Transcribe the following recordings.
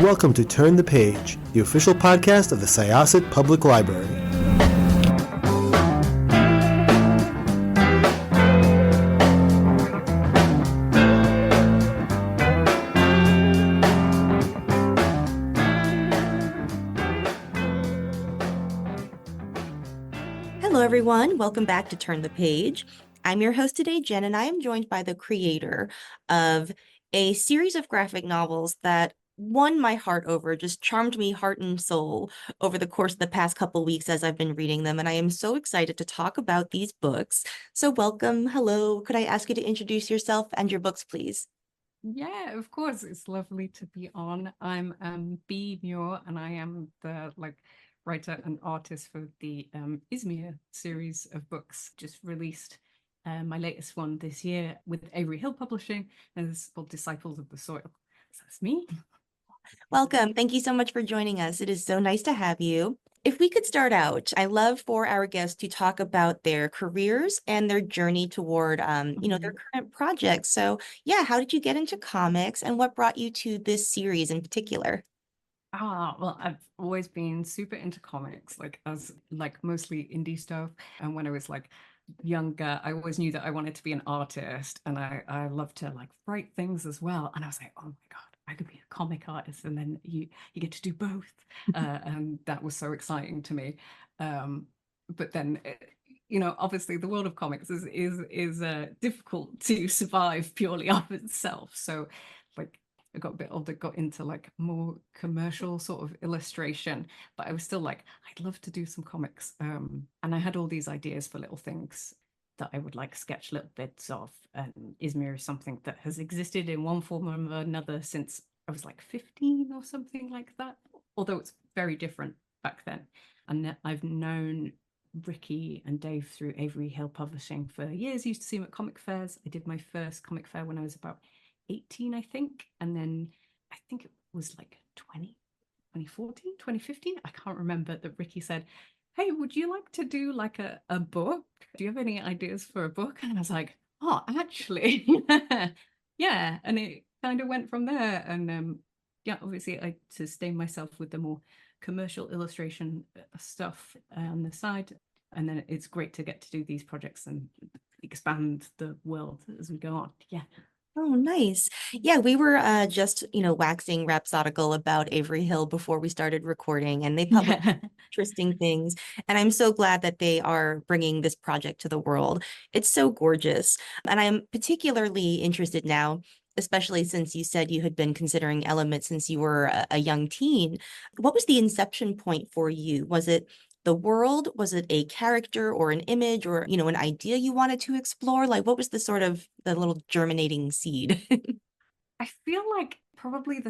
welcome to Turn the Page, the official podcast of the Syosset Public Library. Hello, everyone. Welcome back to Turn the Page. I'm your host today, Jen, and I am joined by the creator of a series of graphic novels that won my heart over, just charmed me heart and soul over the course of the past couple weeks as I've been reading them. And I am so excited to talk about these books. So welcome. Hello. Could I ask you to introduce yourself and your books, please? Yeah, of course. It's lovely to be on. I'm Mure, and I am the writer and artist for the ISMYRE series of books. Just released my latest one this year with Avery Hill Publishing, and it's called Disciples of the Soil. So that's me. Welcome. Thank you so much for joining us. It is so nice to have you. If we could start out, I love for our guests to talk about their careers and their journey toward, their current projects. So yeah, how did you get into comics and what brought you to this series in particular? Well, I've always been super into comics, mostly indie stuff. And when I was younger, I always knew that I wanted to be an artist, and I love to write things as well. And I was like, oh my God, I could be a comic artist, and then you get to do both. And that was so exciting to me. But then obviously the world of comics is difficult to survive purely of itself. So I got a bit older, got into more commercial sort of illustration, but I was still I'd love to do some comics. And I had all these ideas for little things that I would sketch little bits of. And ISMYRE is something that has existed in one form or another since I was 15 or something like that, although it's very different back then. And I've known Ricky and Dave through Avery Hill Publishing for years. I used to see them at comic fairs. I did my first comic fair when I was about 18, I think. And then I think it was 2014, 2015. I can't remember, that Ricky said, hey, would you like to do a book? Do you have any ideas for a book? And I was like, oh, actually, yeah. And it kind of went from there. And obviously I sustain myself with the more commercial illustration stuff on the side. And then it's great to get to do these projects and expand the world as we go on. Yeah. Oh, nice. Yeah, we were just, waxing rhapsodical about Avery Hill before we started recording, and they published interesting things. And I'm so glad that they are bringing this project to the world. It's so gorgeous. And I'm particularly interested now, especially since you said you had been considering Element since you were a young teen. What was the inception point for you? Was it the world? Was it a character or an image or, an idea you wanted to explore? What was the little germinating seed? I feel like probably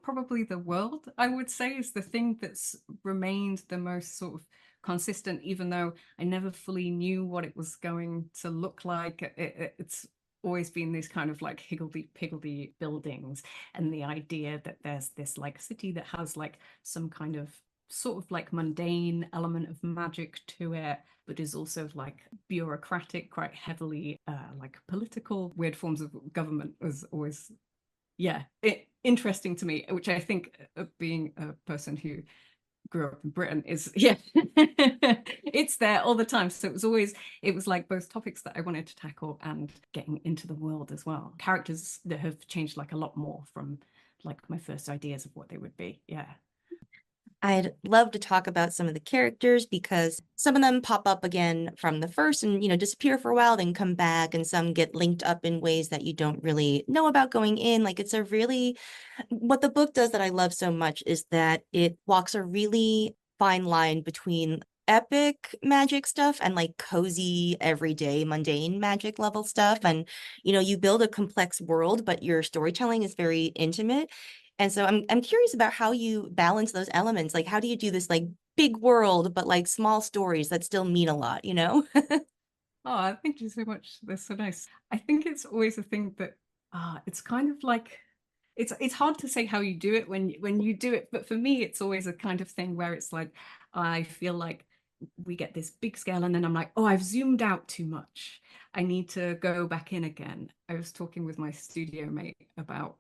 probably the world, I would say, is the thing that's remained the most sort of consistent, even though I never fully knew what it was going to look like. It's always been these kind of higgledy-piggledy buildings, and the idea that there's this city that has some kind of sort of mundane element of magic to it, but is also bureaucratic, quite heavily political. Weird forms of government was always interesting to me, which I think, being a person who grew up in Britain, is it's there all the time. So it was both topics that I wanted to tackle and getting into the world as well. Characters that have changed a lot more from my first ideas of what they would be. Yeah. I'd love to talk about some of the characters because some of them pop up again from the first and, disappear for a while, then come back, and some get linked up in ways that you don't really know about going in. What the book does that I love so much is that it walks a really fine line between epic magic stuff and cozy, everyday, mundane magic level stuff. And, you build a complex world, but your storytelling is very intimate. And so I'm curious about how you balance those elements. How do you do this big world, but small stories that still mean a lot, Oh, thank you so much. That's so nice. I think it's always a thing that it's kind of it's hard to say how you do it when you do it, but for me it's always a kind of thing where it's I feel like we get this big scale, and then I'm like, oh, I've zoomed out too much. I need to go back in again. I was talking with my studio mate about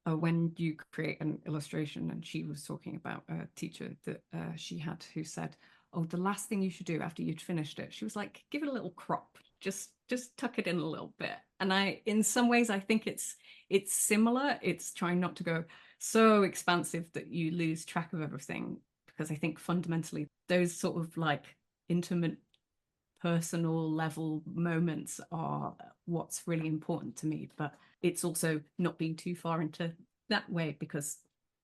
when you create an illustration, and she was talking about a teacher that she had who said, oh, the last thing you should do after you'd finished it, she was like, give it a little crop, just tuck it in a little bit. And in some ways, I think it's similar. It's trying not to go so expansive that you lose track of everything, because I think fundamentally those sort of like intimate personal level moments are what's really important to me. But it's also not being too far into that way, because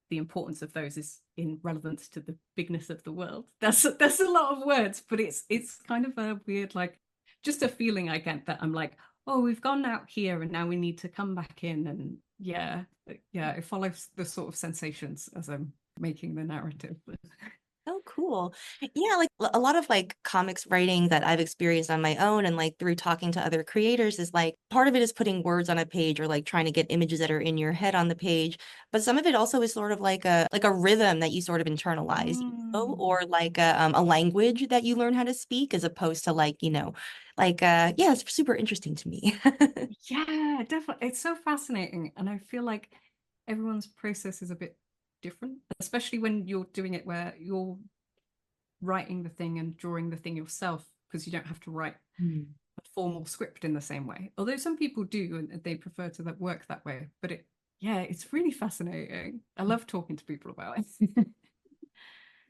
the importance of those is in relevance to the bigness of the world. That's a lot of words, but it's kind of a weird, like, just a feeling I get that I'm like, oh, we've gone out here and now we need to come back in. And yeah, it follows the sort of sensations as I'm making the narrative. Oh, cool. Yeah, like a lot of like comics writing that I've experienced on my own and like through talking to other creators is like part of it is putting words on a page or like trying to get images that are in your head on the page. But some of it also is sort of like a rhythm that you sort of internalize, or like a language that you learn how to speak, as opposed to like, yeah, it's super interesting to me. Yeah, definitely. It's so fascinating. And I feel like everyone's process is a bit different, especially when you're doing it where you're writing the thing and drawing the thing yourself, because you don't have to write a formal script in the same way. Although some people do, and they prefer to work that way. But it's really fascinating. I love talking to people about it.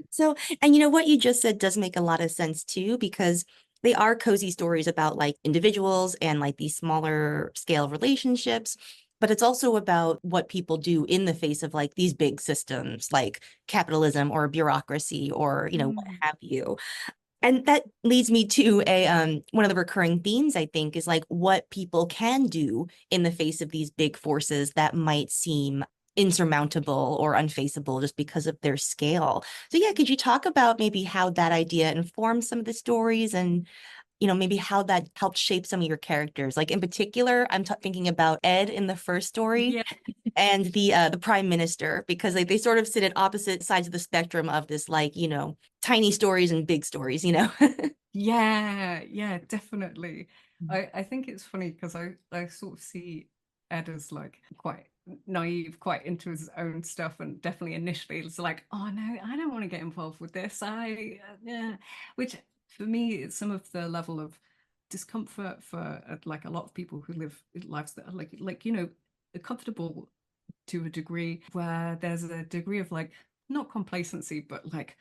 So, and what you just said does make a lot of sense too, because they are cozy stories about like individuals and like these smaller scale relationships. But it's also about what people do in the face of like these big systems like capitalism or bureaucracy or, what have you. And that leads me to a one of the recurring themes, I think, is like what people can do in the face of these big forces that might seem insurmountable or unfaceable just because of their scale. So yeah, could you talk about maybe how that idea informs some of the stories, and maybe how that helped shape some of your characters? Like in particular, I'm thinking about Ed in the first story. Yeah. And the prime minister, because they sort of sit at opposite sides of the spectrum of this, like, tiny stories and big stories, Yeah, definitely. I think it's funny because I sort of see Ed as like quite naive, quite into his own stuff, and definitely initially it's like, oh no, I don't want to get involved with this. Yeah, which for me is some of the level of discomfort for like a lot of people who live lives that are like comfortable to a degree, where there's a degree of like not complacency, but like,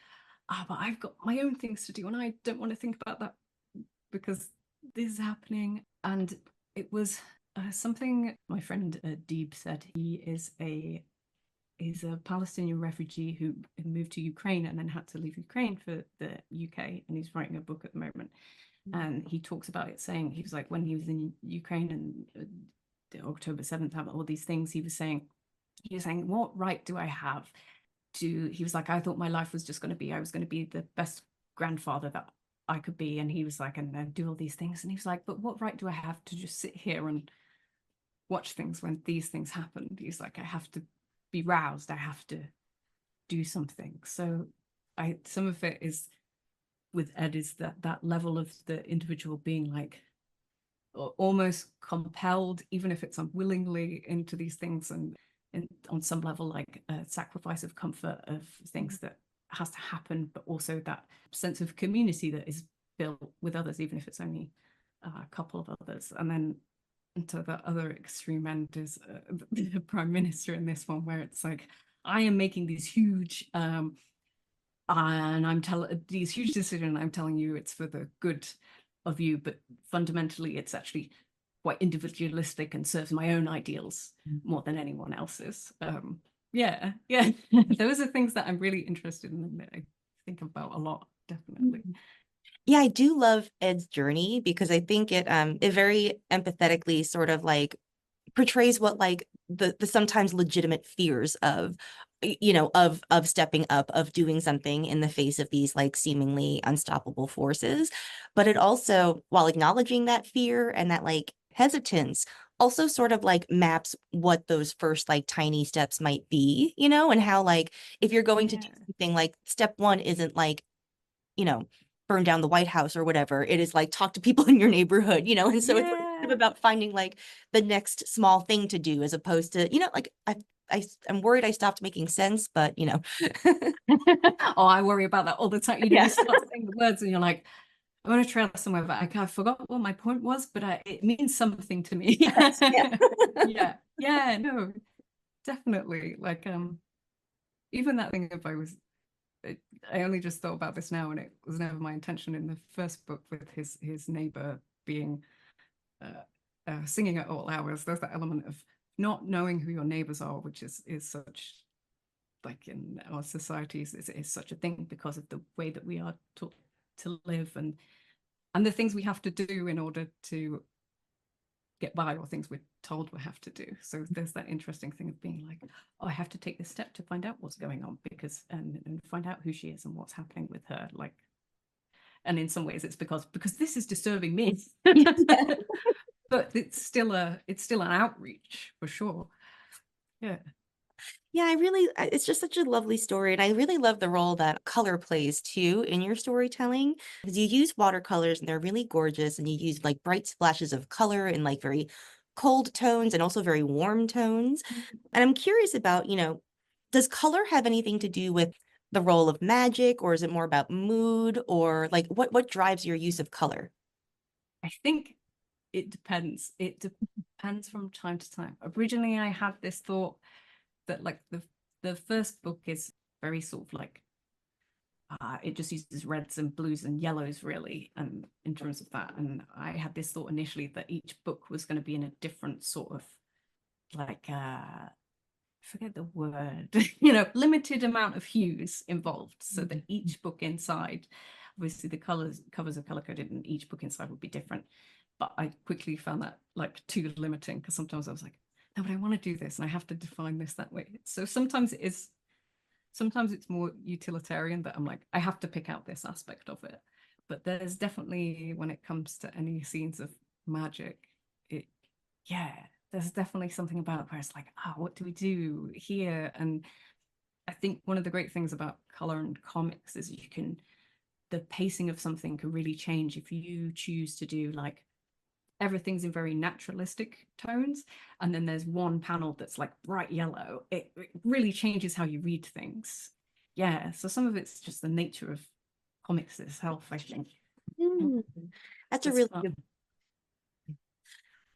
but I've got my own things to do and I don't want to think about that because this is happening. And it was something my friend Deeb said. He is a Palestinian refugee who moved to Ukraine and then had to leave Ukraine for the UK, and he's writing a book at the moment. And he talks about it, saying he was like, when he was in Ukraine and October 7th, all these things, he was saying, what right do I have to, he was like, I thought my life was just going to be, I was going to be the best grandfather that I could be. And he was like, and do all these things. And he was like, but what right do I have to just sit here and watch things when these things happen? He's like, I have to be roused. I have to do something. So some of it is with Ed is that level of the individual being like almost compelled, even if it's unwillingly, into these things, and on some level like a sacrifice of comfort of things that has to happen, but also that sense of community that is built with others, even if it's only a couple of others. And then to the other extreme end is the prime minister in this one, where it's like, I am making these huge and I'm telling these huge decisions, I'm telling you it's for the good of you, but fundamentally it's actually quite individualistic and serves my own ideals more than anyone else's. Yeah Those are things that I'm really interested in and that I think about a lot, definitely. Yeah, I do love Ed's journey, because I think it very empathetically sort of like portrays what like the sometimes legitimate fears of of stepping up, of doing something in the face of these like seemingly unstoppable forces. But it also, while acknowledging that fear and that like hesitance, also sort of like maps what those first like tiny steps might be, and how like if you're going to do something, like step one isn't like burn down the White House or whatever. It is like talk to people in your neighborhood, and so it's like, about finding like the next small thing to do, as opposed to, like I'm worried I stopped making sense, but you know. Oh, I worry about that all the time. You know, Yeah. you start saying the words and you're like, I'm going to try that somewhere, but I forgot what my point was, but it means something to me. Yeah. Yeah, no, definitely. Like, even that thing if I only just thought about this now, and it was never my intention in the first book with his neighbor being singing at all hours. There's that element of not knowing who your neighbors are, which is such, like in our societies, is such a thing because of the way that we are taught to live, and the things we have to do in order to get by, or things we're told we have to do. So there's that interesting thing of being like, oh, I have to take this step to find out what's going on, because and find out who she is and what's happening with her. Like, and in some ways it's because this is disturbing me. But it's still an outreach for sure. Yeah. Yeah, it's just such a lovely story. And I really love the role that color plays too in your storytelling. Because you use watercolors and they're really gorgeous. And you use like bright splashes of color in like very cold tones and also very warm tones. And I'm curious about, does color have anything to do with the role of magic, or is it more about mood, or like what drives your use of color? I think it depends. It depends from time to time. Originally, I had this thought that like the first book is very sort of like it just uses reds and blues and yellows really, and in terms of that. And I had this thought initially that each book was going to be in a different sort of like forget the word, limited amount of hues involved, so that each book inside, obviously the covers are color coded and each book inside would be different. But I quickly found that like too limiting, because sometimes I was like, no, but I want to do this and I have to define this that way. So sometimes it's more utilitarian that I'm like, I have to pick out this aspect of it. But there's definitely, when it comes to any scenes of magic, there's definitely something about it where it's like, what do we do here? And I think one of the great things about color and comics is the pacing of something can really change if you choose to do like everything's in very naturalistic tones, and then there's one panel that's like bright yellow. It really changes how you read things. Yeah, so some of it's just the nature of comics itself, I think. That's a It's really fun. good.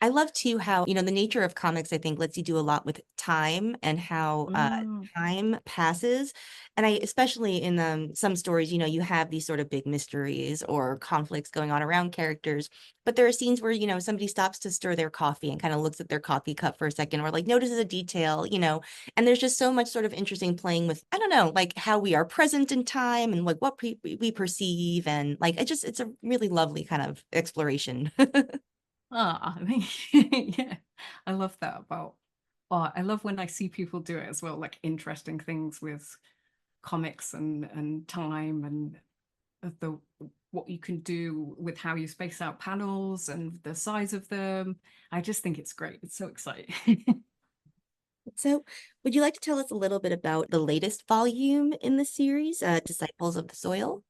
I love too how, the nature of comics, I think, lets you do a lot with time and how time passes. And especially in some stories, you have these sort of big mysteries or conflicts going on around characters. But there are scenes where, somebody stops to stir their coffee and kind of looks at their coffee cup for a second, or like notices a detail, and there's just so much sort of interesting playing with, I don't know, like how we are present in time and like what we perceive. And like, it's a really lovely kind of exploration. Yeah, I love that about I love when I see people do it as well, like interesting things with comics and time, and what you can do with how you space out panels and the size of them. I just think it's great. It's so exciting. So, would you like to tell us a little bit about the latest volume in the series, Disciples of the Soil?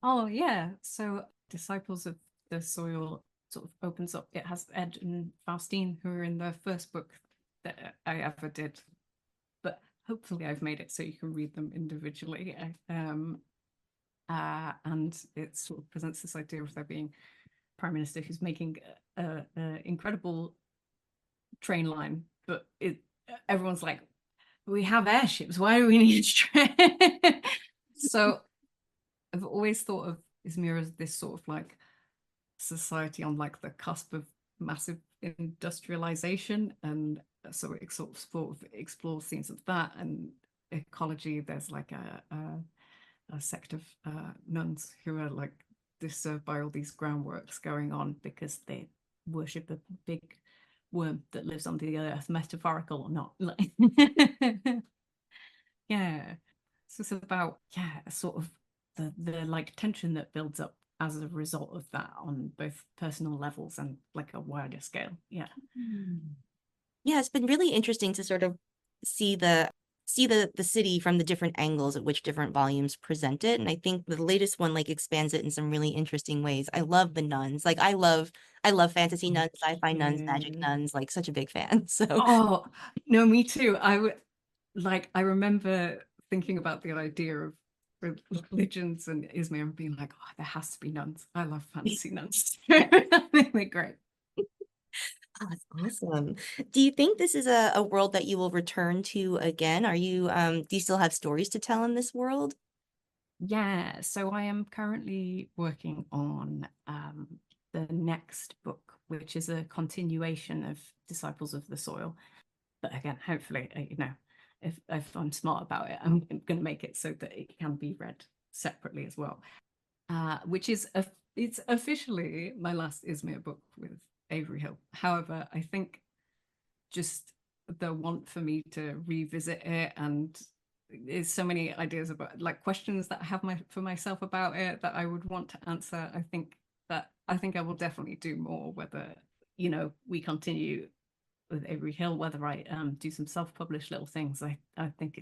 Oh yeah, so Disciples of the Soil sort of opens up. It has Ed and Faustine, who are in the first book that I ever did, but hopefully I've made it so you can read them individually. And it sort of presents this idea of there being a prime minister who's making an incredible train line, but everyone's like, we have airships, why do we need a train? So I've always thought of ISMYRE as this sort of like society on like the cusp of massive industrialization, and so it sort of explores things of that and ecology. There's like a sect of nuns who are like disturbed by all these groundworks going on because they worship a big worm that lives under the earth, metaphorical or not. Yeah, so it's about sort of the like tension that builds up as a result of that on both personal levels and like a wider scale. Yeah. Yeah, it's been really interesting to sort of see the see the city from the different angles at which different volumes present it. And I think the latest one like expands it in some really interesting ways. I love the nuns. Like I love fantasy nuns, sci-fi nuns, magic Yeah. nuns, like such a big fan. So Oh, no, me too. I remember thinking about the idea of religions and Izmir and being like, oh, there has to be nuns. I love fantasy nuns. I think they're great. oh, that's awesome. Do you think this is a world that you will return to again? Are you do you still have stories to tell in this world? Yeah, so I am currently working on the next book, which is a continuation of Disciples of the Soil. But again, hopefully, if I'm smart about it, I'm going to make it so that it can be read separately as well. Which is it's officially my last Izmir book with Avery Hill. However, I think just the want for me to revisit it, and there's so many ideas about like questions that I have for myself about it that I would want to answer. I think I will definitely do more, whether we continue with Avery Hill, whether I do some self-published little things. I think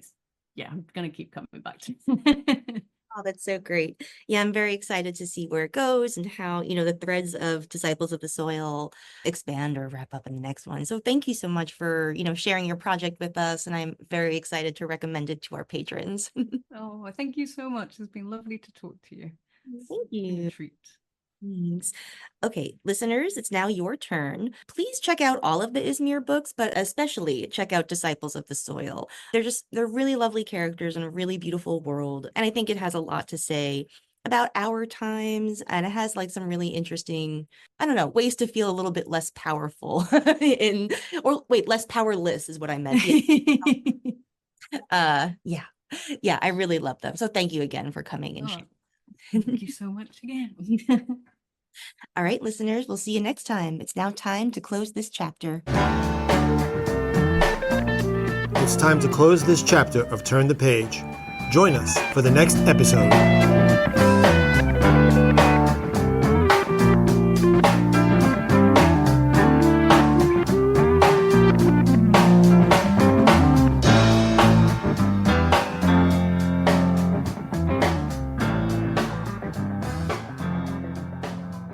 I'm gonna keep coming back to it. Oh, that's so great. Yeah, I'm very excited to see where it goes and how, the threads of Disciples of the Soil expand or wrap up in the next one. So thank you so much for, sharing your project with us. And I'm very excited to recommend it to our patrons. Oh, thank you so much. It's been lovely to talk to you. Thank It's been a you. treat. Thanks. Okay, listeners, it's now your turn. Please check out all of the Izmir books, but especially check out Disciples of the Soil. They're really lovely characters and a really beautiful world. And I think it has a lot to say about our times, and it has like some really interesting, I don't know, ways to feel a little bit less powerful less powerless is what I meant. Yeah. Yeah, I really love them. So thank you again for coming and Oh, sharing. thank you so much again. All right, listeners, we'll see you next time. It's now time to close this chapter. It's time to close this chapter of Turn the Page. Join us for the next episode.